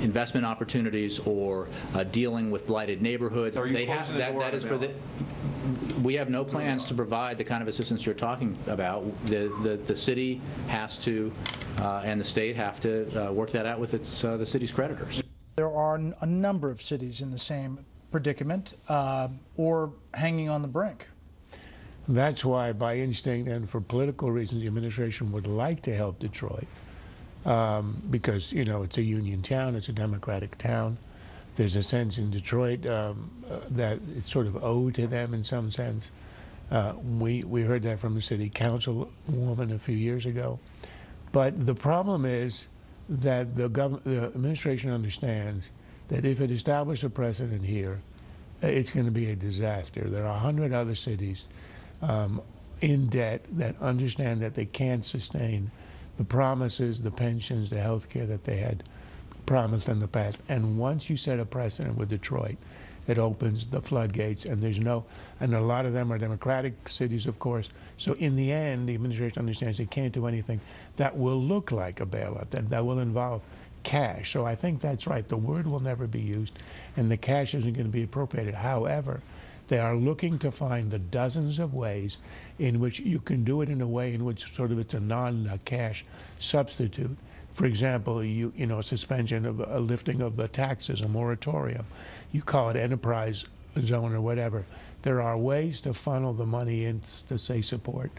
investment opportunities or dealing with blighted neighborhoods. Are you closing the door that is on for the we have no plans to provide the kind of assistance you're talking about. The city has to, and the state have to work that out with the city's creditors. There are a number of cities in the same predicament or hanging on the brink. That's why, by instinct and for political reasons, the administration would like to help Detroit because, you know, it's a union town, it's a Democratic town. There's a sense in Detroit that it's sort of owed to them in some sense. We heard that from the city councilwoman a few years ago. But the problem is that the administration understands that if it establishes a precedent here, it's going to be a disaster. There are 100 other cities in debt that understand that they can't sustain the promises, the pensions, the health care that they had promised in the past. And once you set a precedent with Detroit, it opens the floodgates, and and a lot of them are Democratic cities, of course. So in the end, the administration understands they can't do anything that will look like a bailout, that will involve cash. So I think that's right. The word will never be used, and the cash isn't going to be appropriated. However, they are looking to find the dozens of ways in which you can do it in a way in which sort of it's a non-cash substitute. For example, you know, a suspension of a lifting of the taxes, a moratorium. You call it enterprise zone or whatever. There are ways to funnel the money in to, say, support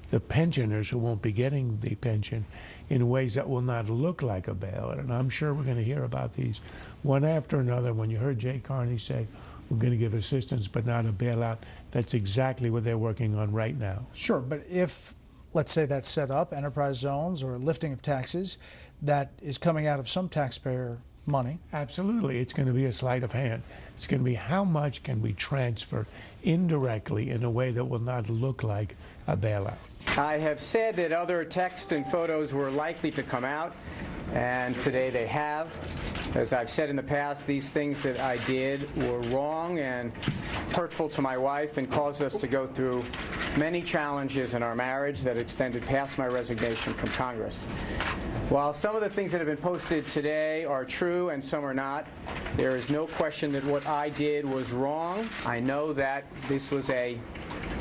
the pensioners who won't be getting the pension in ways that will not look like a bailout. And I'm sure we're going to hear about these one after another. When you heard Jay Carney say, we're going to give assistance but not a bailout, that's exactly what they're working on right now. Sure, but if, let's say, that's set up, enterprise zones or lifting of taxes, that is coming out of some taxpayer money. Absolutely. It's going to be a sleight of hand. It's going to be how much can we transfer indirectly in a way that will not look like a bailout. I have said that other texts and photos were likely to come out, and today they have. As I've said in the past, these things that I did were wrong and hurtful to my wife and caused us to go through many challenges in our marriage that extended past my resignation from Congress. While some of the things that have been posted today are true and some are not, there is no question that what I did was wrong. I know that this was a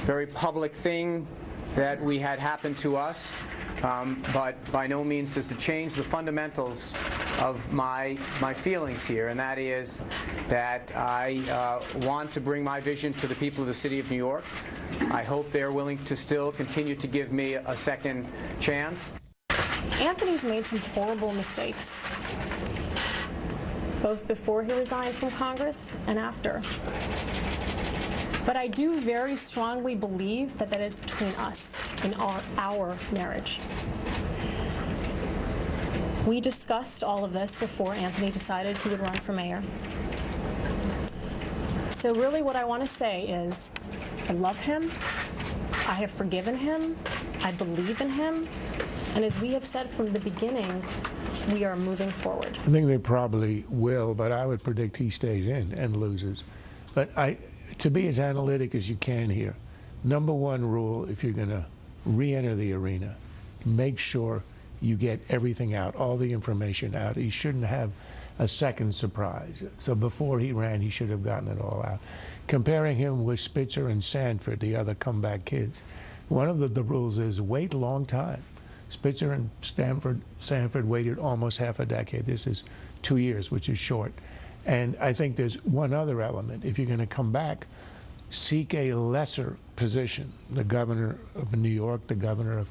very public thing that we had happen to us, but by no means does it change the fundamentals of my feelings here, and that is that I want to bring my vision to the people of the city of New York. I hope they're willing to still continue to give me a second chance. Anthony's made some horrible mistakes, both before he resigned from Congress and after. But I do very strongly believe that that is between us in our marriage. We discussed all of this before Anthony decided he would run for mayor. So really what I want to say is I love him, I have forgiven him, I believe in him, and as we have said from the beginning, we are moving forward. I think they probably will, but I would predict he stays in and loses. But to be as analytic as you can here, number one rule, if you're going to re-enter the arena, make sure you get everything out, all the information out. You shouldn't have a second surprise. So before he ran, he should have gotten it all out. Comparing him with Spitzer and Sanford, the other comeback kids, one of the rules is wait a long time. Spitzer and Sanford waited almost half a decade. This is 2 years, which is short. And I think there's one other element. If you're going to come back, seek a lesser position. The governor of New York, the governor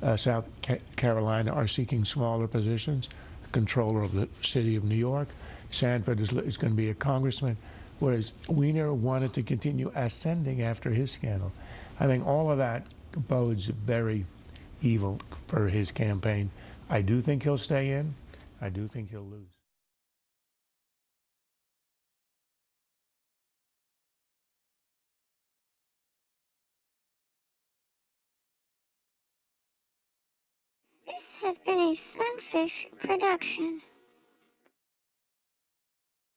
of South Carolina are seeking smaller positions. The controller of the city of New York. Sanford is going to be a congressman, whereas Weiner wanted to continue ascending after his scandal. I think all of that bodes very evil for his campaign. I do think he'll stay in. I do think he'll lose. This has been a Sunfish production.